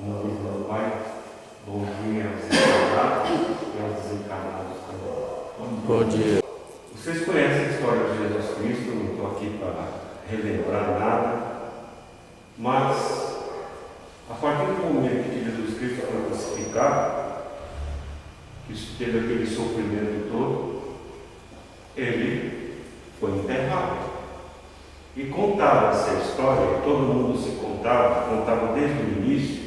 Em nome do meu Pai, bom dia aos encarnados e aos desencarnados também. Bom dia. Vocês conhecem a história de Jesus Cristo, não estou aqui para relembrar nada, mas a partir do momento que Jesus Cristo foi crucificado, que teve aquele sofrimento todo, ele foi enterrado. E contava essa história, todo mundo se contava desde o início,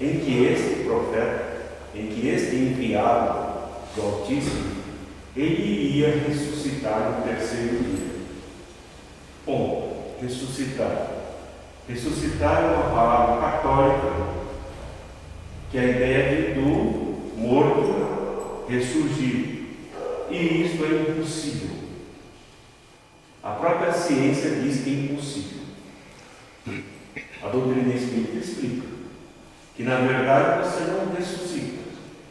em que este profeta, em que este enviado do Altíssimo, ele iria ressuscitar no terceiro dia. Ponto. Ressuscitar. Ressuscitar é uma palavra católica, que é a ideia do morto ressurgir. E isto é impossível. A própria ciência diz que é impossível. A doutrina espírita explica que, na verdade, você não ressuscita,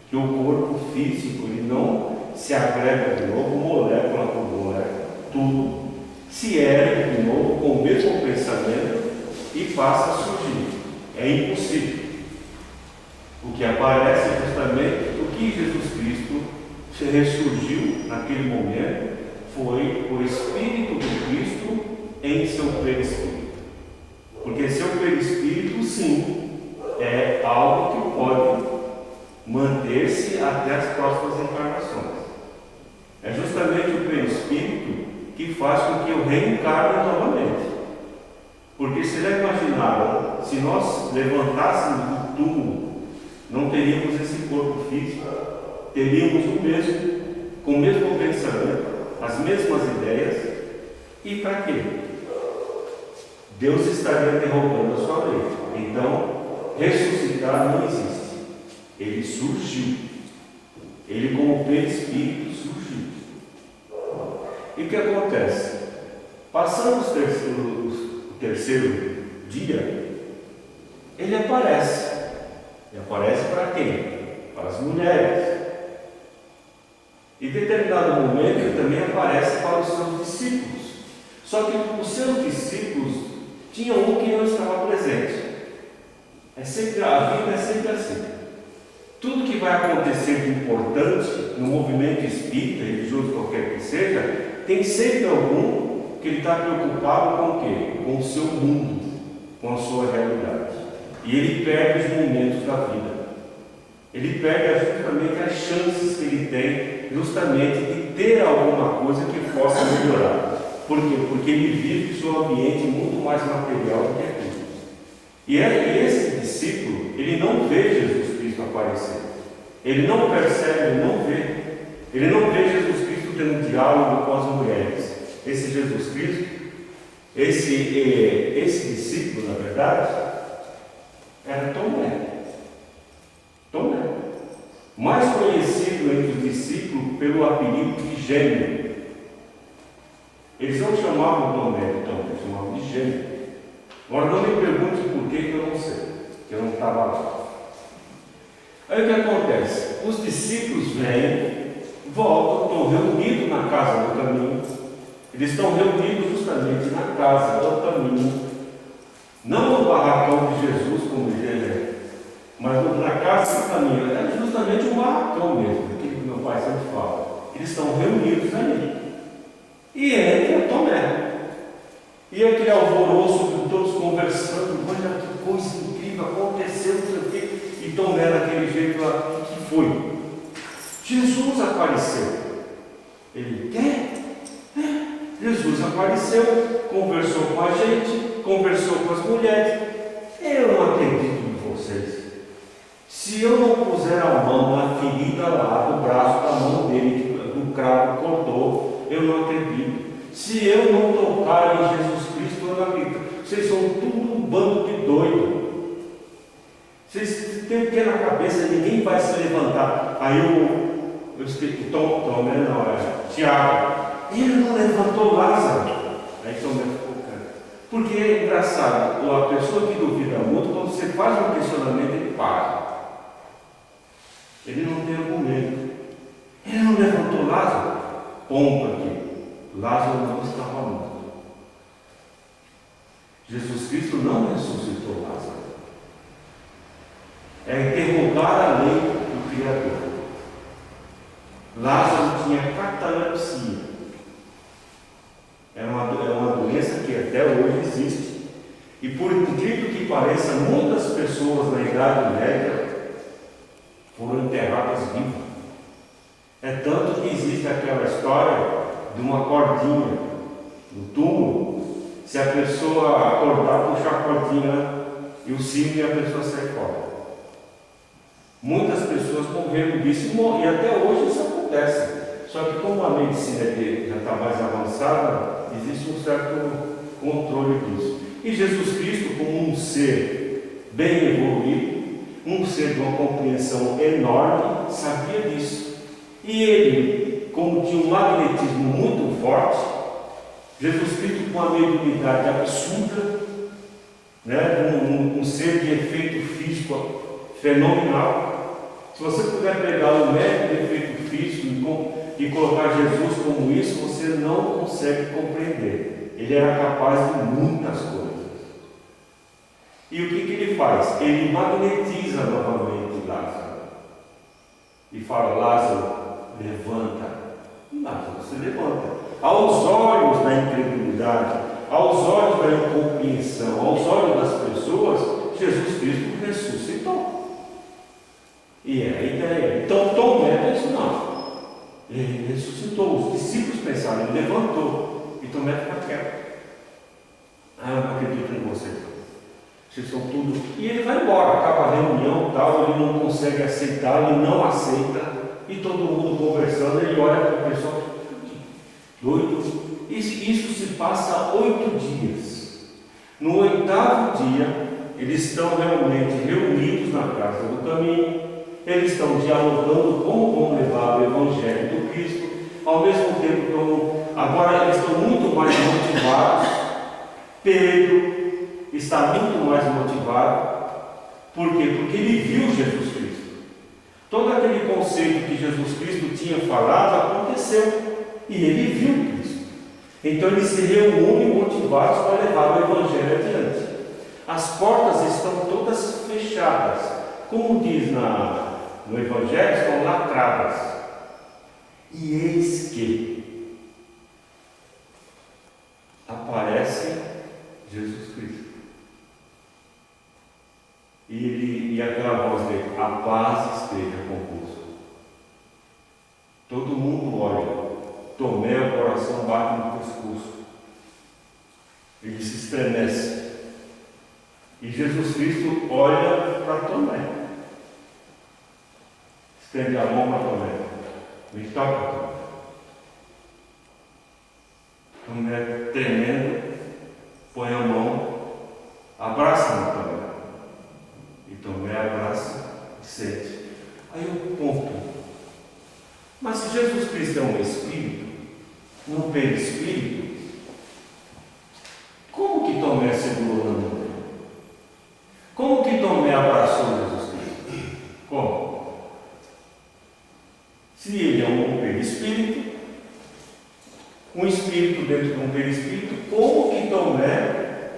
que o corpo físico ele não se agrega de novo, molécula por molécula, tudo se ergue de novo com o mesmo pensamento e passa a surgir. É impossível. O que aparece é justamente o que Jesus Cristo se ressurgiu naquele momento, foi o Espírito de Cristo em seu perispírito. Porque seu perispírito, sim, é algo que pode manter-se até as próximas encarnações. É justamente o perispírito que faz com que eu reencarne novamente. Porque se já imaginaram, se nós levantássemos do túmulo, não teríamos esse corpo físico, teríamos o mesmo, com o mesmo pensamento, as mesmas ideias, e para quê? Deus estaria derrubando a sua lei. Então, ressuscitar não existe. Ele surgiu. Ele, como perispírito, surgiu. E o que acontece? Passamos o terceiro dia, ele aparece. E aparece para quem? Para as mulheres. E em determinado momento ele também aparece para os seus discípulos. Só que os seus discípulos tinham um que não estava presente. A vida é sempre assim. Tudo que vai acontecer de importante no movimento espírita, religioso, qualquer que seja, tem sempre algum que ele está preocupado com o quê? Com o seu mundo, com a sua realidade. E ele perde os momentos da vida. Ele perde justamente as chances que ele tem justamente de ter alguma coisa que possa melhorar. Por quê? Porque ele vive seu ambiente muito mais material do que tudo. E esse discípulo, ele não vê Jesus Cristo aparecer. Ele não percebe, ele não vê. Ele não vê Jesus Cristo tendo diálogo com as mulheres. Esse Jesus Cristo, esse discípulo, na verdade, era Tomé. Tomé, mais conhecido entre os discípulos pelo apelido de Gêmeo. Eles não chamavam Tomé de Tomé, eles chamavam de Gêmeo. Agora não me pergunte por que eu não sei, que eu não estava lá. Aí o que acontece? Os discípulos vêm, voltam, estão reunidos na casa do caminho. Eles estão reunidos justamente na casa do caminho, não no barracão de Jesus, como ele é, mas na casa do caminho. É justamente um barracão mesmo, aquilo que meu pai sempre fala. Eles estão reunidos ali. E entra Tomé. E aquele alvoroço, todos conversando, olha que coisa incrível, aconteceu, não sei o quê. E Tomé daquele jeito lá, o que foi? Jesus apareceu. Ele, quer? Jesus apareceu, conversou com a gente, conversou com as mulheres. Eu não acredito em vocês. Se eu não puser a mão na ferida lá do braço da mão dele, que do cravo cortou, eu não acredito. Se eu não tocar em Jesus Cristo, eu não acredito. Vocês são tudo um bando de doido. Vocês têm o que na cabeça, ninguém vai se levantar. Aí eu explico, Tomé não, é Tiago. Ele não levantou Lázaro. Aí Tomé ficou, cara. Porque é engraçado, a pessoa que duvida muito, quando você faz um questionamento, ele para. Ele não tem argumento. Ele não levantou Lázaro? Ponto aqui. Lázaro não estava morto. Jesus Cristo não ressuscitou Lázaro. é interrogar a lei do Criador. Lázaro tinha catalepsia. É uma doença que até hoje existe. E por incrível que pareça, muitas pessoas na Idade Média foram enterradas vivas. É tanto que existe aquela história de uma cordinha no túmulo. Se a pessoa acordar, puxar a cordinha e o sino e a pessoa sai fora. Muitas pessoas morreram disso e até hoje isso acontece. Só que como a medicina já está mais avançada, existe um certo controle disso. E Jesus Cristo, como um ser bem evoluído, um ser de uma compreensão enorme, sabia disso. E ele, como tinha um magnetismo muito forte, Jesus Cristo com uma mediunidade absurda, né, um ser de efeito físico fenomenal. Se você puder pegar o método de efeito físico e colocar Jesus como isso, você não consegue compreender. Ele era capaz de muitas coisas. E o que ele faz? Ele magnetiza novamente Lázaro e fala: Lázaro, levanta. Lázaro se levanta. Aos olhos da incredulidade, aos olhos da incompreensão, aos olhos das pessoas, Jesus Cristo ressuscitou. E é a ideia. Então Tomé disse: não, ele ressuscitou. Os discípulos pensaram: ele levantou. E Tomé fica quieto. Eu não acredito em vocês. Vocês são tudo. E ele vai embora, acaba a reunião, tal, ele não consegue aceitar, ele não aceita. E todo mundo conversando, ele olha para o pessoal: doido. Isso se passa 8 dias. No 8º dia, eles estão realmente reunidos na casa do caminho. Eles estão dialogando como vão levar o Evangelho do Cristo. Ao mesmo tempo, agora eles estão muito mais motivados. Pedro está muito mais motivado. Por quê? Porque ele viu Jesus Cristo. Todo aquele conceito que Jesus Cristo tinha falado aconteceu. E ele viu Cristo. Então eles se reúnem motivados para levar o Evangelho adiante. As portas estão todas fechadas. Como diz no Evangelho, estão lacradas. E eis que aparece Jesus Cristo. E aquela voz dele: a paz esteja convosco. Todo mundo olha. Tomé, o coração bate no pescoço. Ele se estremece. E Jesus Cristo olha para Tomé. Estende a mão para Tomé. Me toca, Tomé. Tomé, tremendo, põe a mão, abraça-me, Tomé. E Tomé abraça e sente. Aí eu ponto. Mas se Jesus Cristo é um Espírito, um perispírito, como que Tomé segurou na mão dele? Como que Tomé abraçou Jesus Cristo? Como? Se ele é um perispírito, um espírito dentro de um perispírito, como que Tomé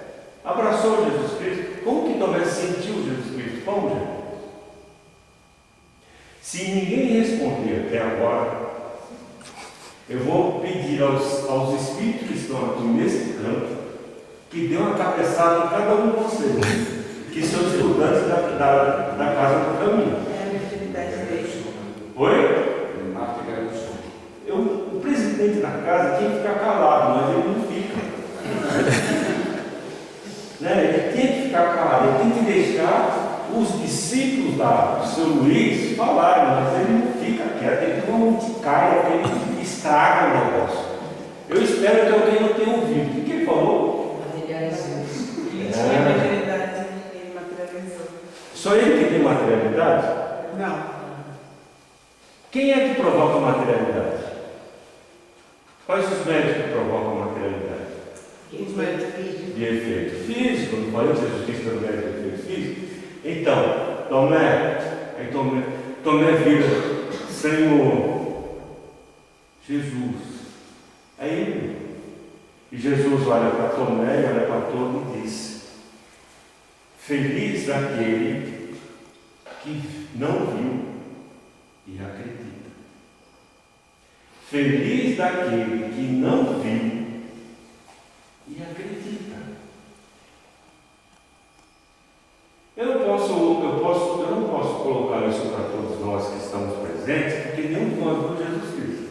abraçou Jesus Cristo? Como que Tomé sentiu Jesus Cristo? Como, gente? Se ninguém responder até agora, eu vou pedir aos espíritos que estão aqui nesse canto que dê uma cabeçada em cada um de vocês, que são estudantes da Casa do Caminho. Oi? O presidente da casa tinha que ficar calado, mas ele não fica. Né? Ele tem que ficar calado, ele tem que deixar os discípulos do seu Luiz falarem, mas ele não fica quieto, ele tem uma urticária, ele estraga o negócio. Eu espero que alguém não tenha ouvido. O que ele falou? Materialidade, ele materializou. Só ele que tem materialidade? Não. Quem é que provoca a materialidade? Quais os médicos que provocam a materialidade? Os médicos físicos. De efeito físico, não falei que Jesus Cristo era o médico de efeito físico? Então, Tomé vira: Senhor, Jesus. É ele. E Jesus olha para Tomé e olha para todo e diz: feliz aquele que não viu e acredita. Feliz daquele que não viu e acredita. Eu não posso colocar isso para todos nós que estamos presentes, porque nenhum de nós viu Jesus Cristo.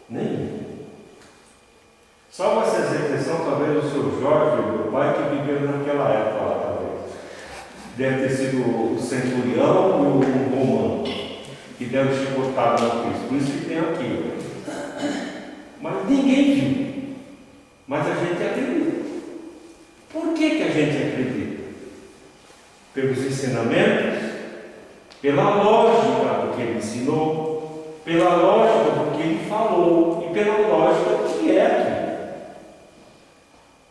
Nenhum. Só uma exceção, talvez, o seu Jorge, meu pai, que viveu naquela época lá, talvez. Deve ter sido o centurião e o romano, que deve ter chicotado no Cristo. Por isso que tem aqui. Mas ninguém viu. Mas a gente acredita. Por que a gente acredita? Pelos ensinamentos, pela lógica do que ele ensinou, pela lógica do que ele falou e pela lógica do que é aquilo.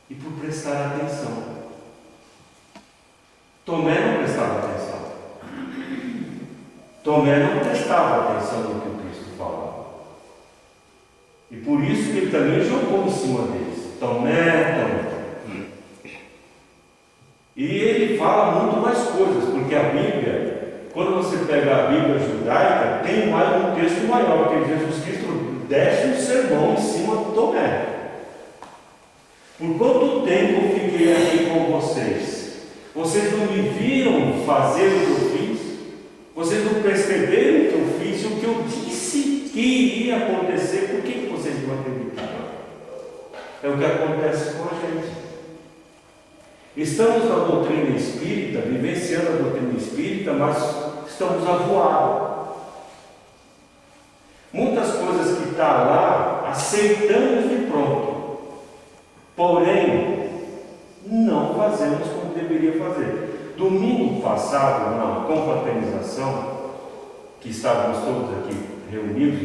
E por prestar atenção. Tomé não prestava atenção. Tomé não prestava atenção no que o Cristo falava. E por isso que ele também jogou em cima deles. Tomé. E ele fala muito mais coisas, porque a Bíblia, quando você pega a Bíblia judaica, tem mais um texto maior, porque Jesus Cristo desce um sermão em cima de Tomé. Por quanto tempo eu fiquei aqui com vocês? Vocês não me viram fazer o que eu fiz? Vocês não perceberam o que eu fiz? O que eu disse que iria acontecer? Por que vocês não acreditaram? É o que acontece com a gente. Estamos na doutrina espírita, vivenciando a doutrina espírita, mas estamos avoados. Muitas coisas que estão lá, aceitamos de pronto. Porém, não fazemos como deveria fazer. Domingo passado, na confraternização, que estávamos todos aqui reunidos,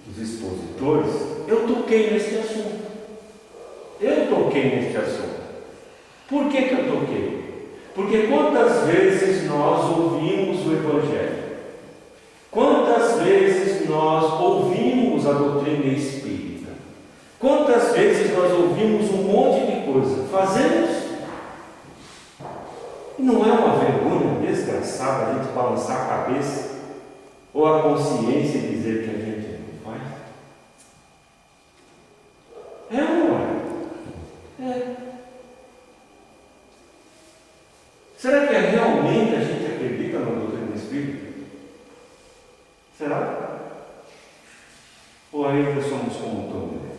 os expositores, eu toquei neste assunto. Por que eu toquei? Porque quantas vezes nós ouvimos o Evangelho? Quantas vezes nós ouvimos a doutrina espírita? Quantas vezes nós ouvimos um monte de coisa? Fazemos? Não é uma vergonha desgraçada a gente balançar a cabeça ou a consciência e dizer que a gente não faz? É ou não é? É. Será que realmente a gente acredita na doutrina espírita? Será? Ou ainda somos como Tomé?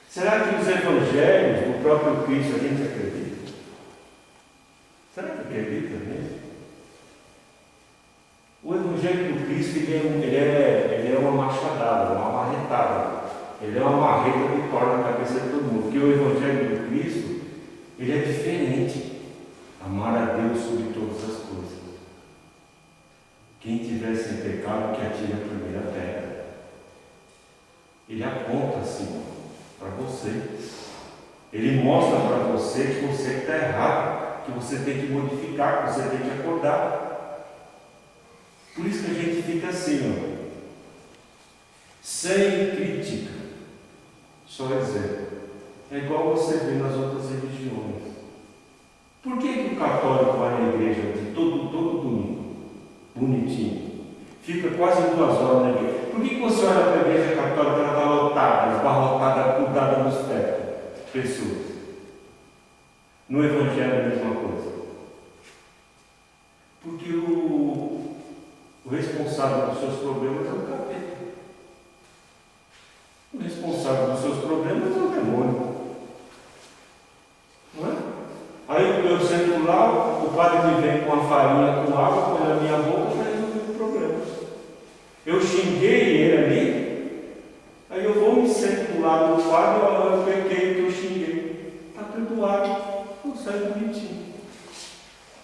Será que os evangelhos do próprio Cristo a gente acredita? Será que acredita mesmo? O evangelho do Cristo ele é uma machadada, uma marretada. Ele é uma marreta que torna a cabeça de todo mundo. Porque o evangelho do Cristo ele é diferente. Amar a Deus sobre todas as coisas. Quem tiver sem pecado, que atire a primeira pedra. Ele aponta assim para você. Ele mostra para você que você está errado, que você tem que modificar, que você tem que acordar. Por isso que a gente fica assim, ó, sem crítica, só exemplo. É igual você vê nas outras religiões. Por que o católico vai na igreja todo domingo? Bonitinho. Fica quase 2 horas na igreja. Por que você olha para a igreja católica, ela está lotada, esbarrotada, grudada nos pés? Pessoas. No Evangelho é a mesma coisa. Porque o responsável dos seus problemas é o capeta. O responsável dos seus problemas é o demônio. Não é? Aí eu sento lá, o padre me vem com a farinha com água, põe na minha boca e resolve o problema. Eu xinguei ele ali, aí eu vou me sento do lado do padre, eu pequei que eu xinguei. Está perdoado, não sai bonitinho.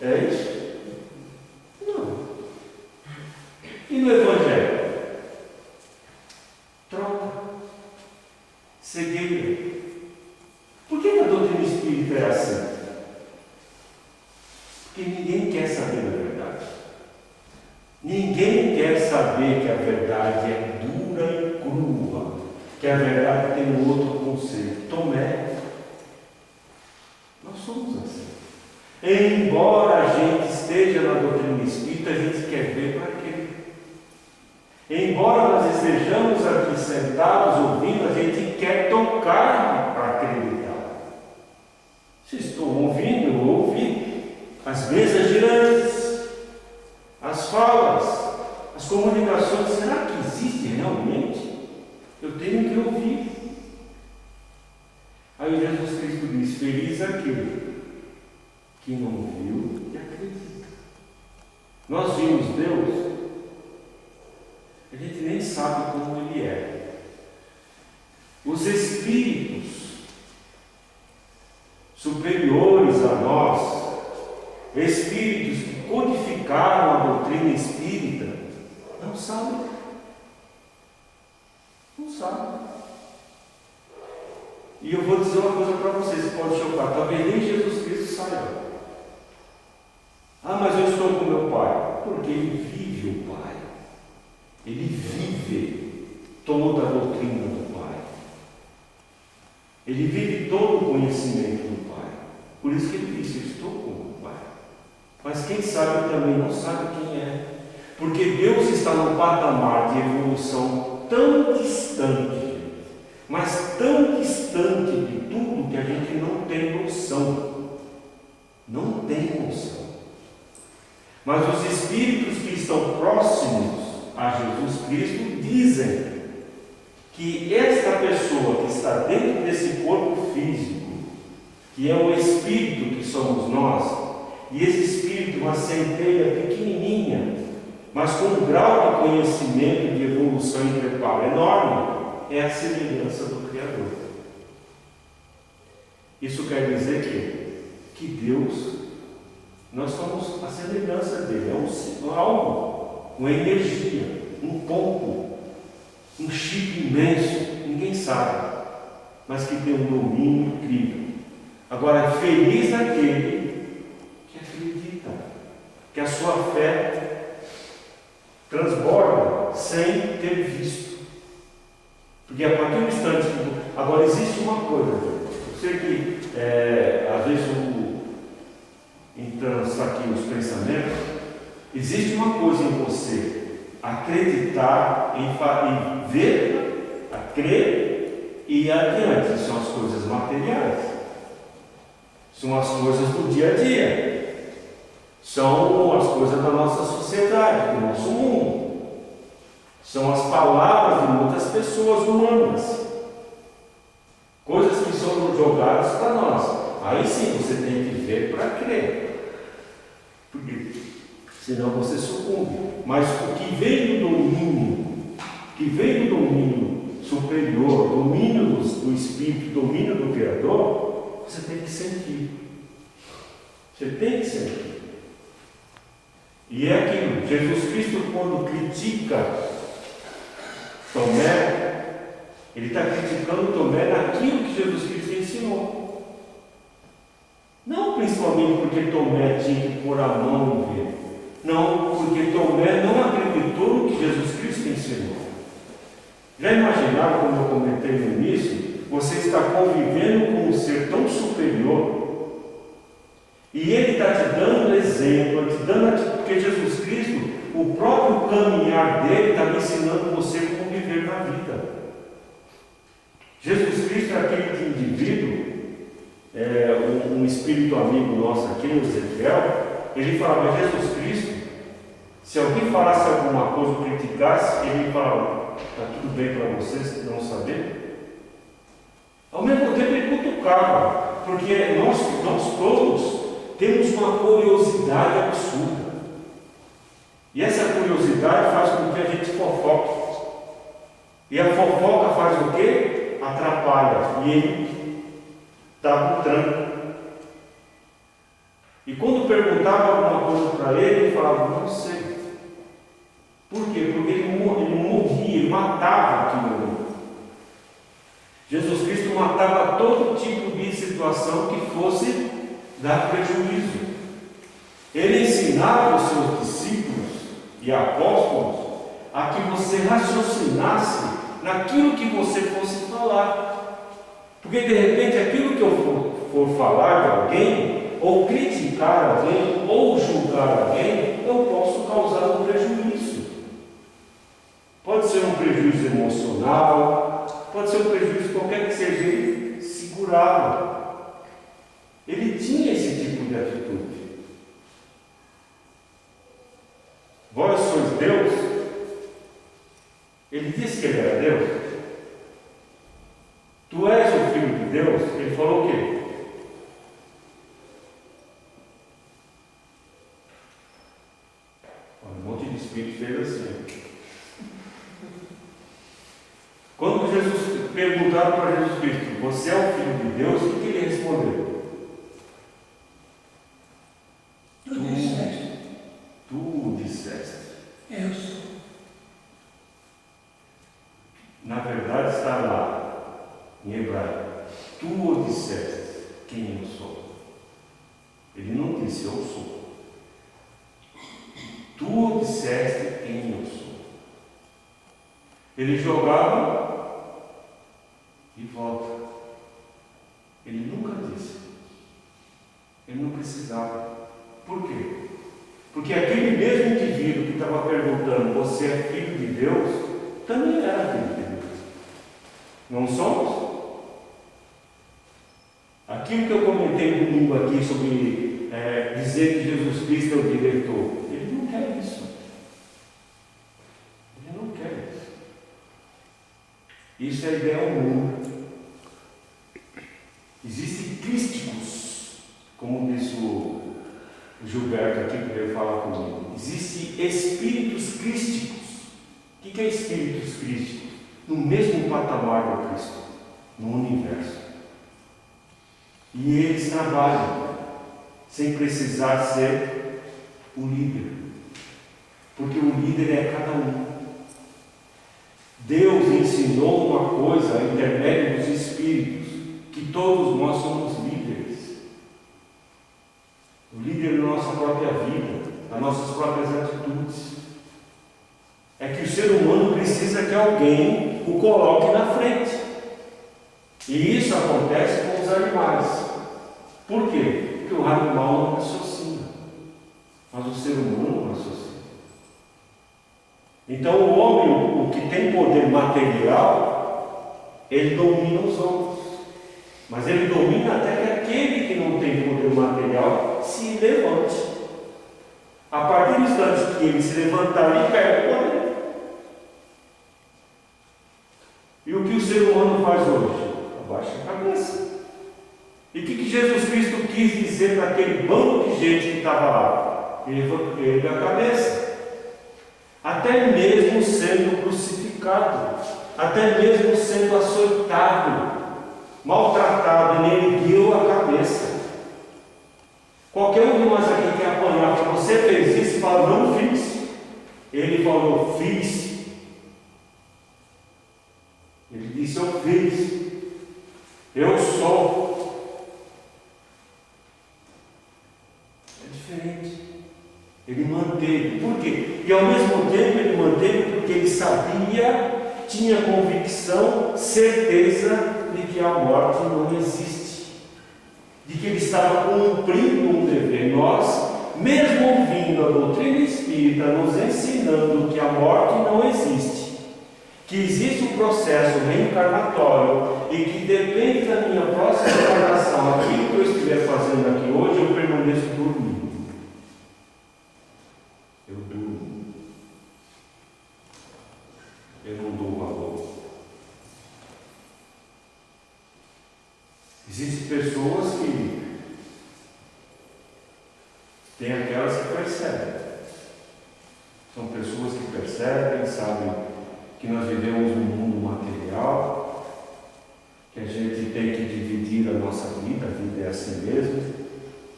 É isso? Não. E no Evangelho? Troca. Cegueira. Por que a doutrina espírita é assim? Porque ninguém quer saber da verdade. Ninguém quer saber que a verdade é dura e crua. Que a verdade tem outro conceito. Tomé. Nós somos assim. Embora a gente esteja na doutrina espírita, a gente quer ver para quê? Embora nós estejamos aqui sentados ouvindo, a gente quer tocar para acreditar. Se estou ouvindo, eu ouvi as mesas girantes, as falas, as comunicações. Será que existe realmente? Eu tenho que ouvir. Aí Jesus Cristo diz: feliz aquele que não viu e acredita. Nós vimos Deus, a gente nem sabe como Ele é. Os espíritos superiores a nós, espíritos que codificaram a doutrina espírita, não sabem. Não sabem. E eu vou dizer uma coisa para vocês que pode chocar: talvez nem Jesus Cristo saiba. Ah, mas eu estou com meu Pai. Porque Ele vive o Pai. Ele vive toda a doutrina do Pai. Ele vive todo o conhecimento do Pai. Por isso que Ele disse: eu estou com o Pai. Mas quem sabe também não sabe quem é. Porque Deus está num patamar de evolução tão distante, mas tão distante de tudo, que a gente não tem noção. Não tem noção. Mas os espíritos que estão próximos a Jesus Cristo dizem que esta pessoa que está dentro desse corpo físico, que é o espírito que somos nós, e esse espírito, uma centelha pequenininha, mas com um grau de conhecimento, de evolução e preparo enorme, é a semelhança do Criador. Isso quer dizer que Deus, nós somos a semelhança dele, é algo, uma energia, um ponto, um chip imenso, ninguém sabe, mas que tem um domínio incrível. Agora, feliz aquele que acredita, que a sua fé transborda sem ter visto. Porque a partir do instante que... Agora, existe uma coisa, eu sei que às vezes então está aqui os pensamentos. Existe uma coisa em você: acreditar, em ver, a crer e ir adiante. São as coisas materiais, são as coisas do dia a dia, são as coisas da nossa sociedade, do nosso mundo, são as palavras de muitas pessoas humanas, coisas que são jogadas para nós. Aí sim você tem que ver para crer, porque senão você sucumbe. Mas o que vem do domínio, superior, domínio do Espírito, domínio do Criador, você tem que sentir. Você tem que sentir. E é aquilo, Jesus Cristo, quando critica Tomé, ele está criticando Tomé naquilo que Jesus Cristo ensinou. Não principalmente porque Tomé tinha que pôr a mão e ver. Não, porque Tomé não acreditou no que Jesus Cristo ensinou. Já imaginaram, como eu comentei no início, você está convivendo com um ser tão superior e ele está te dando exemplo, porque Jesus Cristo, o próprio caminhar dele está me ensinando você como viver na vida. Jesus Cristo é aquele indivíduo, um espírito amigo nosso aqui, o Ezequiel, ele falava: Jesus Cristo, se alguém falasse alguma coisa ou criticasse, ele falava: está tudo bem para vocês não saber? Ao mesmo tempo ele cutucava, porque nós todos temos uma curiosidade absurda. E essa curiosidade faz com que a gente fofoque. E a fofoca faz o quê? Atrapalha. E ele estava no tranco. E quando perguntava alguma coisa para ele, ele falava: não sei. Por quê? Porque ele morria, ele matava aquilo ali. Jesus Cristo matava todo tipo de situação que fosse dar prejuízo. Ele ensinava os seus discípulos e apóstolos a que você raciocinasse naquilo que você fosse falar. Porque de repente aquilo que eu for falar de alguém ou criticar alguém, ou julgar alguém, eu posso causar um prejuízo. Pode ser um prejuízo emocional, pode ser um prejuízo qualquer que seja, ele segurava. Ele tinha esse tipo de atitude. Vós sois Deus? Ele disse que ele era Deus. Tu és o Filho de Deus? Ele falou o quê? Um monte de espírito fez assim. Quando Jesus perguntaram para Jesus Cristo, você é o Filho de Deus? O que ele respondeu? Tu disseste. Eu sou. Na verdade está lá, em hebraico. Tu o disseste quem eu sou. Ele não disse eu sou. Tu o disseste quem eu sou. Ele jogava e volta. Ele nunca disse. Ele não precisava. Por quê? Porque aquele mesmo indivíduo que estava perguntando, você é filho de Deus, também era filho de Deus. Não somos? Aquilo que eu comentei domingo aqui sobre dizer que Jesus Cristo é o diretor, ele não quer isso. Ele não quer isso. Isso é ideia humana. Existem crísticos, como disse o Gilberto aqui que veio falar comigo. Existem espíritos crísticos. O que é espíritos crísticos? No mesmo patamar do Cristo, no universo. E eles trabalham sem precisar ser o líder, porque o líder é cada um. Deus ensinou uma coisa, a intermédio dos espíritos, que todos nós somos líderes. O líder da nossa própria vida, das nossas próprias atitudes. É que o ser humano precisa que alguém o coloque na frente. E isso acontece com os animais. Por quê? Porque o animal não raciocina, mas o ser humano não raciocina. Então o homem, o que tem poder material, ele domina os outros. Mas ele domina até que aquele que não tem poder material se levante. A partir do instante que ele se levantar, ele perde o poder. E o que o ser humano faz hoje? Abaixa a cabeça. E o que Jesus Cristo quis dizer para aquele bando de gente que estava lá? Erga a cabeça. Até mesmo sendo crucificado, até mesmo sendo açoitado, maltratado, ele ergueu a cabeça. Qualquer um de nós aqui que apanhar, que você fez isso, fala, não fiz. Ele falou, fiz. Ele disse, eu fiz. Eu sou. É diferente. Ele manteve. Por quê? E ao mesmo tempo ele manteve porque ele sabia, tinha convicção, certeza de que a morte não existe. De que ele estava cumprindo um dever. Nós, mesmo ouvindo a doutrina espírita nos ensinando que a morte não existe, que existe um processo reencarnatório e que depende da minha próxima encarnação, aquilo que eu estiver fazendo aqui hoje, eu permaneço dormindo. Eu durmo. Eu não dou valor. Existem pessoas que tem aquelas que percebem. São pessoas que percebem, sabem que nós vivemos num mundo material, que a gente tem que dividir a nossa vida, a vida é assim mesmo,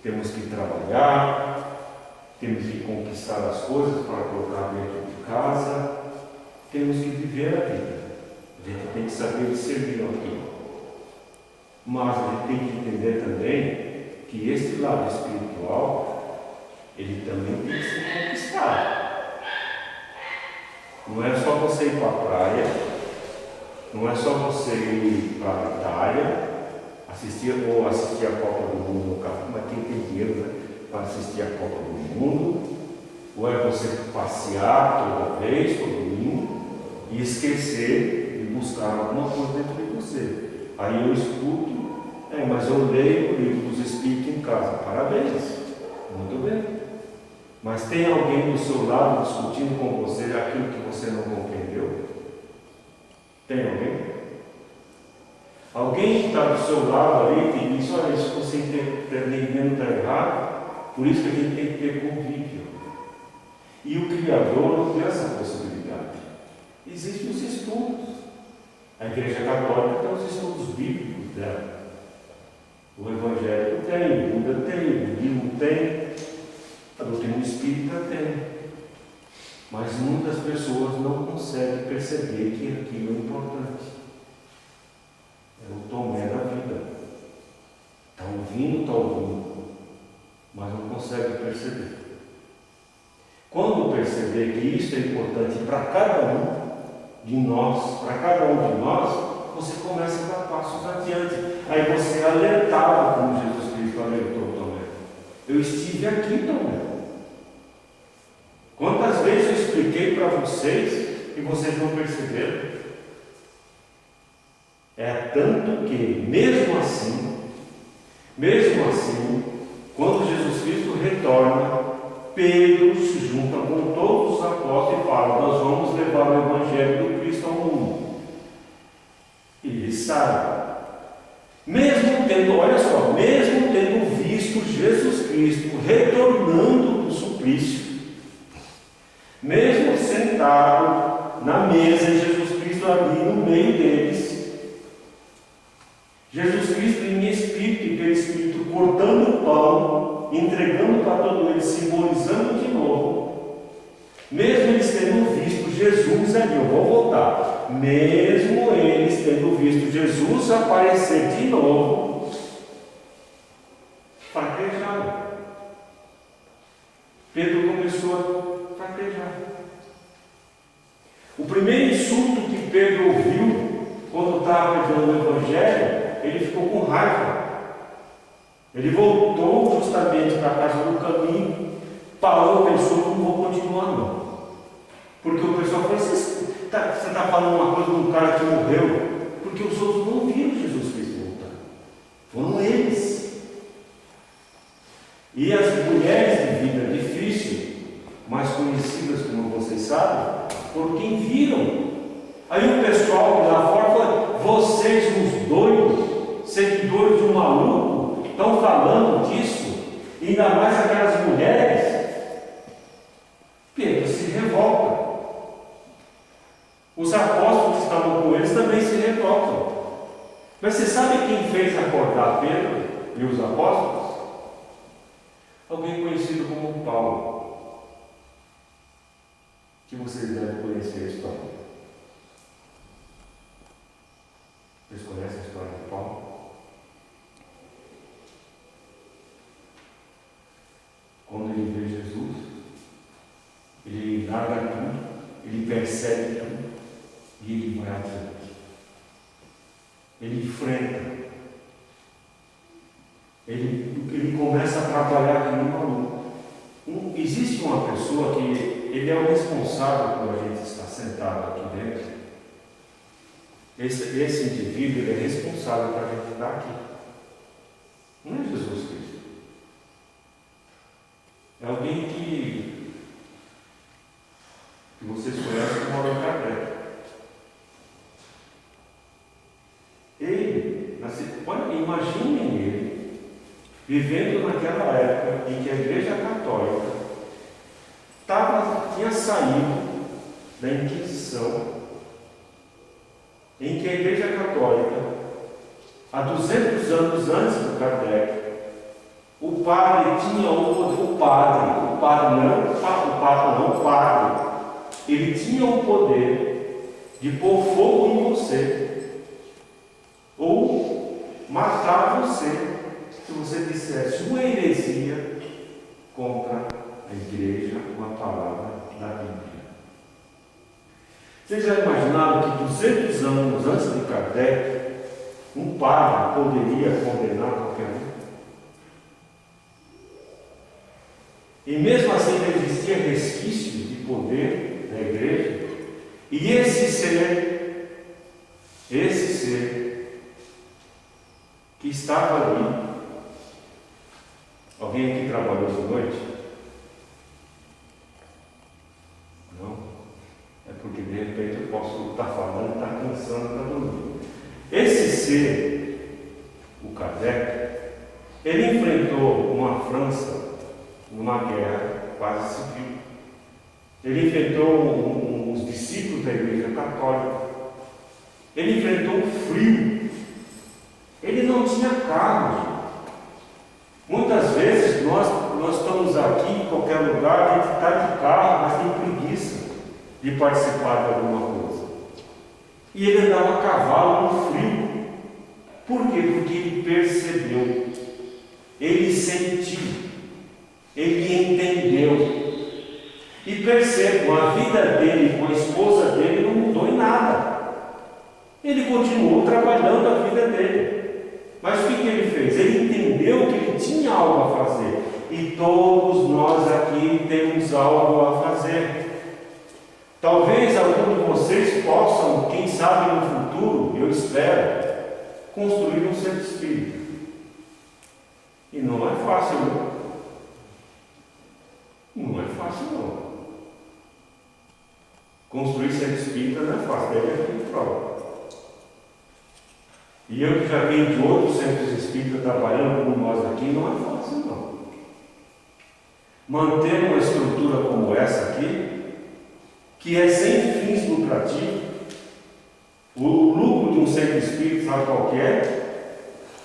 temos que trabalhar, temos que conquistar as coisas para colocar dentro de casa, temos que viver a vida. A gente tem que saber discernir aquilo. Mas a gente tem que entender também que esse lado espiritual, ele também tem que ser conquistado. Não é só você ir para a praia, não é só você ir para a Itália, a assistir a Copa do Mundo no carro, mas quem tem dinheiro, né, para assistir a Copa do Mundo, ou é você passear toda vez, todo domingo, e esquecer de buscar alguma coisa dentro de você. Aí eu escuto, mas eu leio o livro dos Espíritos em casa. Parabéns, muito bem. Mas tem alguém do seu lado discutindo com você aquilo que você não compreendeu? Tem alguém? Alguém que está do seu lado ali que diz, olha, isso que você entendendo está errado, por isso que a gente tem que ter convívio. E o Criador não tem essa possibilidade. Existem os estudos. A Igreja Católica tem os estudos bíblicos dela. O Evangelho tem, o Buda tem, o budismo tem, a doutrina espírita tem. Mas muitas pessoas não conseguem perceber que aquilo é importante. É o tomé da vida. Está ouvindo, mas não consegue perceber. Quando perceber que isso é importante para cada um de nós, você começa a dar passos adiante. Aí você é alertado, como Jesus Cristo alertou Tomé. Eu estive aqui, Tomé. Quantas vezes eu expliquei para vocês e vocês não perceberam? É tanto que, mesmo assim, quando Jesus Cristo retorna, Pedro se junta com todos os apóstolos e fala, nós vamos levar o Evangelho do Cristo ao mundo. E ele sai. Mesmo tendo visto Jesus Cristo retornando do suplício, mesmo sentado na mesa, Jesus Cristo ali no meio deles, Jesus Cristo em espírito e perispírito cortando o pão, entregando para todos eles, simbolizando de novo, mesmo eles tendo visto Jesus ali, eu vou voltar, mesmo eles tendo visto Jesus aparecer de novo, fraquejaram. Pedro começou a fraquejar. O primeiro insulto que Pedro ouviu quando estava pregando o Evangelho, ele ficou com raiva. Ele voltou justamente para a casa do caminho, parou, pensou, não vou continuar não. Porque o pessoal falou, você está falando uma coisa de um cara que morreu, porque os outros não viram Jesus Cristo voltar. Foram eles. E as mulheres de vida difícil, mais conhecidas como vocês sabem, foram quem viram. Aí o pessoal lá fora falou, vocês uns doidos, seguidores de um maluco, estão falando disso, ainda mais aquelas mulheres. Pedro se revolta. Os apóstolos que estavam com eles também se revoltam. Mas você sabe quem fez acordar Pedro e os apóstolos? Alguém conhecido como Paulo, que vocês devem conhecer a história. Vocês conhecem a história de Paulo? Quando ele vê Jesus, ele larga tudo, ele percebe tudo e ele vai adiante. Ele enfrenta. Ele começa a trabalhar que nem maluco. Existe uma pessoa que ele é o responsável por a gente estar sentado aqui dentro. Esse indivíduo ele é responsável para a gente estar aqui. Não é Jesus Cristo. É alguém que vocês conhecem como Allan Kardec. Imaginem ele vivendo naquela época em que a Igreja Católica tinha saído da Inquisição, em que a Igreja Católica, há 200 anos antes do Kardec, o padre, ele tinha o poder de pôr fogo em você, ou matar você, se você dissesse uma heresia contra a Igreja com a palavra da Bíblia. Vocês já imaginaram que 200 anos antes de Kardec, um padre poderia condenar qualquer um? E mesmo assim existia resquício de poder na igreja. E esse ser que estava ali, alguém aqui trabalhou de noite? Não? É porque de repente eu posso estar falando e estar cansando para dormir. Esse ser, o Kardec, ele enfrentou uma França numa guerra quase civil. Ele enfrentou os discípulos da Igreja Católica. Ele enfrentou o frio. Ele não tinha carro. Muitas vezes nós estamos aqui em qualquer lugar, a gente está de carro, mas tem preguiça de participar de alguma coisa. E ele andava a cavalo no frio. Por quê? Porque ele percebeu, ele sentiu, ele entendeu. E percebam, a vida dele com a esposa dele não mudou em nada. Ele continuou trabalhando a vida dele. Mas o que ele fez? Ele entendeu que ele tinha algo a fazer. E todos nós aqui temos algo a fazer. Talvez algum de vocês possam, quem sabe no futuro, eu espero, construir um centro espírita. E não é fácil, não. Não é fácil, não. Construir centro espírita não é fácil, deve haver prova. E eu que já venho de outros centros espíritas trabalhando como nós aqui, não é fácil, não. Manter uma estrutura como essa aqui, que é sem fins lucrativos, o lucro de um centro espírita, sabe qual que é?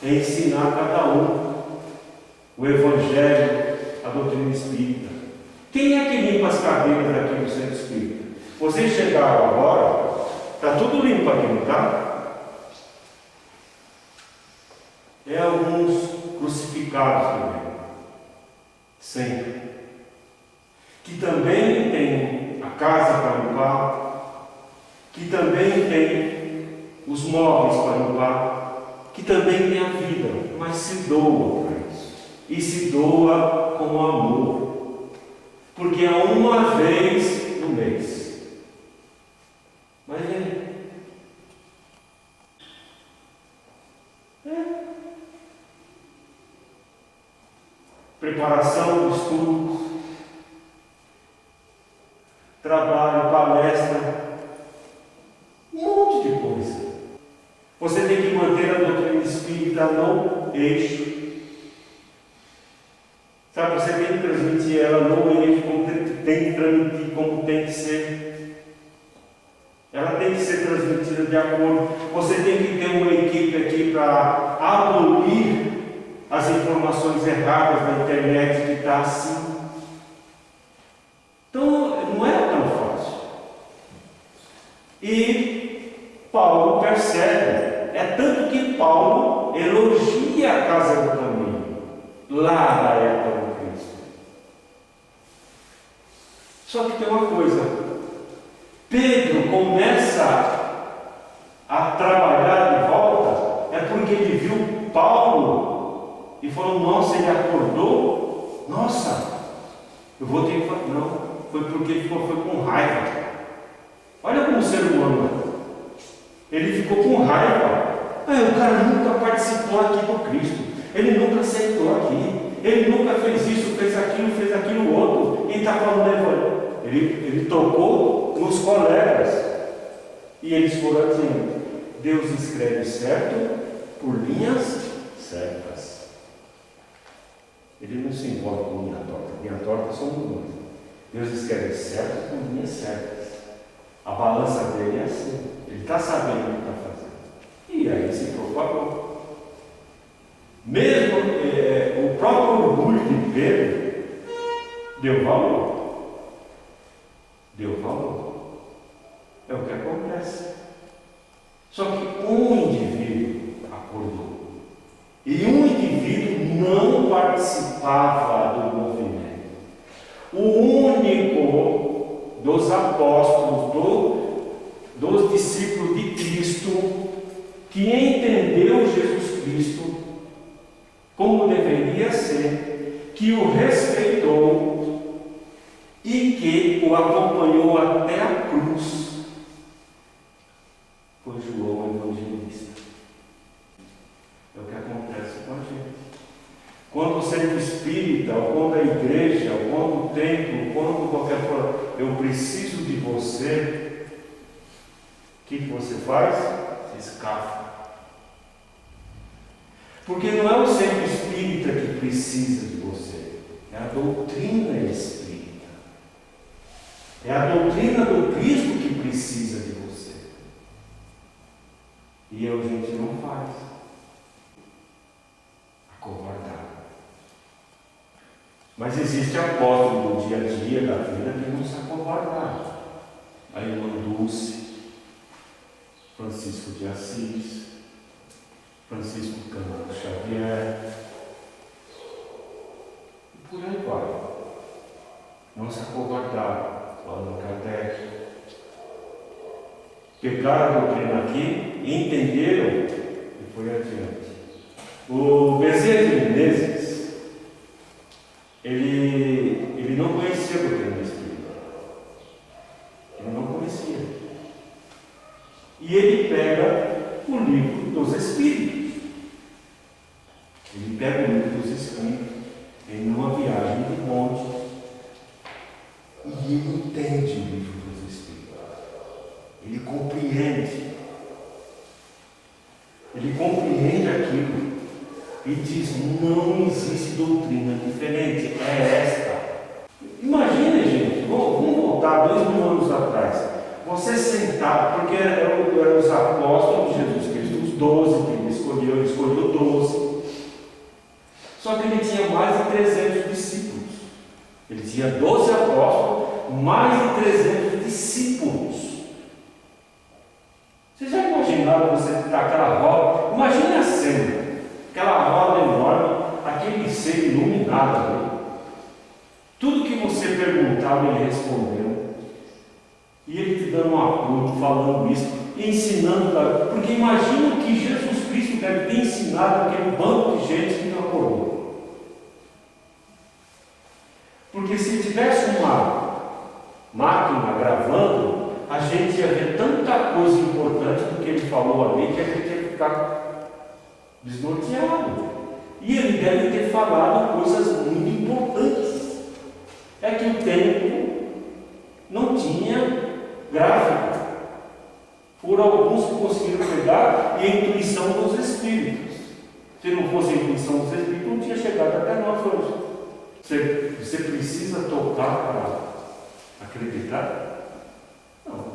É ensinar a cada um o Evangelho, a doutrina espírita. Quem é que limpa as cadeiras aqui no centro espírita? Vocês chegaram agora, está tudo limpo aqui, não está? É alguns crucificados também, sempre, que também tem a casa para limpar, que também tem os móveis para limpar, que também tem a vida, mas se doa para isso, e se doa com amor, porque é uma vez no mês. Mas preparação de estudos, trabalho, palestra, um monte de coisa. Você tem que manter a doutrina espírita no eixo. Sabe, você tem que transmitir ela no eixo, como tem que transmitir, como tem que ser. Ela tem que ser transmitida de acordo. Você tem que ter uma equipe aqui para abolir as informações erradas da internet que está assim. Então, não é tão fácil. E Paulo percebe, é tanto que Paulo elogia a casa do caminho, lá da época do Cristo. Só que tem uma coisa, Pedro começa a trabalhar de volta, é porque ele viu Paulo e falou: nossa, ele acordou, nossa, eu vou ter que falar. Não, foi porque ele foi com raiva. Olha como o ser humano é. Ele ficou com raiva. O cara nunca participou aqui do Cristo, ele nunca aceitou aqui, ele nunca fez isso, fez aquilo outro, e está falando. Ele tocou nos colegas e eles foram dizendo: Deus escreve certo por linhas certas. Ele não se envolve com linha torta somos nós. Deus escreve certo por linhas certas. A balança dele é assim, ele está sabendo o que está fazendo. E aí se propagou. Mesmo o próprio orgulho de Pedro deu valor. Deu valor. É o que acontece. Só que um indivíduo acordou. E um indivíduo não participava do movimento. O único dos apóstolos, dos discípulos de Cristo, que entendeu Jesus Cristo como deveria ser, que o respeitou e que o acompanhou até a cruz, foi João Evangelista. É o que acontece com a gente. Quando o centro espírita, ou quando a igreja, ou quando o templo, ou quando qualquer coisa, eu preciso de você, o que você faz? Você escapa. Porque não é o centro espírita que precisa de você, é a doutrina espírita. É a doutrina do Cristo que precisa de você. E a gente não faz. Acovardado. Mas existe apóstolo do dia a dia da vida que não se acovardaram. A irmã Dulce, Francisco de Assis, Francisco Cândido Xavier, e por aí vai. Não se acovardaram. Allan Kardec. Pegaram a doutrina aqui, entenderam e foi adiante. O Bezerra de Menezes, ele não conhecia a doutrina espírita. Ele não conhecia. E ele pega o livro dos Espíritos. Ele pega o livro dos Espíritos em uma viagem de monte e ele entende o livro dos Espíritos. Ele compreende. Ele compreende aquilo e diz: não existe doutrina diferente, é esta. Imagine, gente, vamos voltar 2000 anos atrás. Você sentado, porque eram os apóstolos de Jesus Cristo, os 12 que ele escolheu 12. Só que ele tinha mais de 300 discípulos. Ele tinha 12 apóstolos, mais de 300 discípulos. Você já imaginaram você estar aquela roda? Imagine a cena, aquela roda enorme, aquele ser iluminado ali. Tudo que você perguntava, ele respondeu. E ele te dando um apoio, falando isso, ensinando, porque imagina o que Jesus Cristo deve ter ensinado aquele bando de gente que não acordou. Porque se tivesse uma máquina gravando, a gente ia ver tanta coisa importante do que ele falou ali que a gente ia ficar desnorteado. E ele deve ter falado coisas muito importantes. É que o tempo não tinha gráfico. Foram alguns que conseguiram pegar e a intuição dos Espíritos. Se não fosse a intuição dos Espíritos, não tinha chegado até nós hoje. Você precisa tocar para acreditar? Não.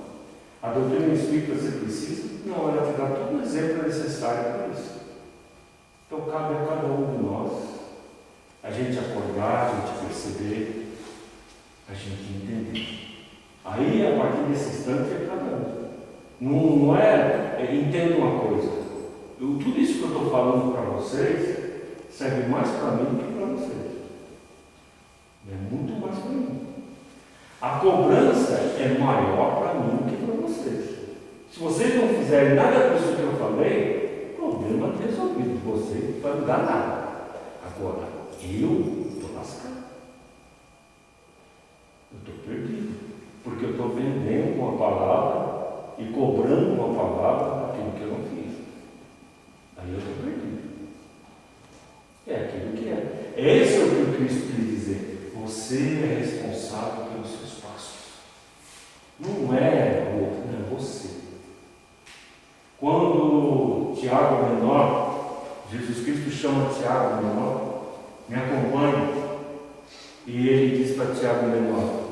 A doutrina espírita você precisa? Não, ela te dá todo o exemplo necessário para isso. Então cabe a cada um de nós a gente acordar, a gente perceber, a gente entender. Aí, a partir desse instante, é cada um. Não é entenda uma coisa. Tudo isso que eu estou falando para vocês serve mais para mim do que para vocês. É muito mais para mim. A cobrança é maior para mim do que para vocês. Se vocês não fizerem nada disso que eu falei, o problema é resolvido. Você não vai mudar nada. Agora, eu estou lascado. Eu estou perdido. Porque eu estou vendendo uma palavra e cobrando uma palavra aquilo que eu não fiz. Aí eu estou perdido. É aquilo que é. Esse é o que o Cristo quis dizer. Você é responsável pelos seus passos. Não é o outro, não é você. Quando Tiago menor, Jesus Cristo chama Tiago menor, me acompanha, e ele diz para Tiago menor: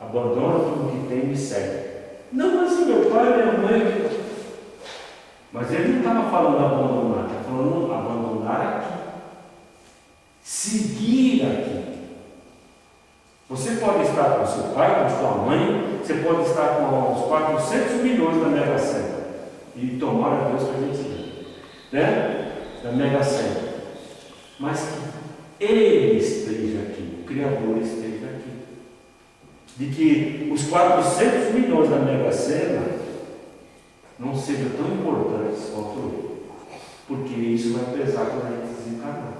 abandona tudo que tem e me segue. Não, mas meu pai, minha mãe. Mas ele não estava falando abandonar, ele estava falando abandonar aqui. Seguir aqui. Você pode estar com seu pai, com sua mãe, você pode estar com uns 400 milhões da Mega Sena. E tomara a Deus que a gente tenha. Né? Da Mega Sena. Mas que Ele esteja aqui, o Criador esteja aqui. De que os 400 milhões da Mega Sena não sejam tão importantes quanto Ele. porque isso vai pesar quando a gente desencarnar.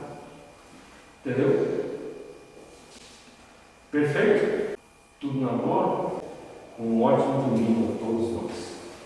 Entendeu? Perfeito? Tudo na boa? Um ótimo domingo a todos nós.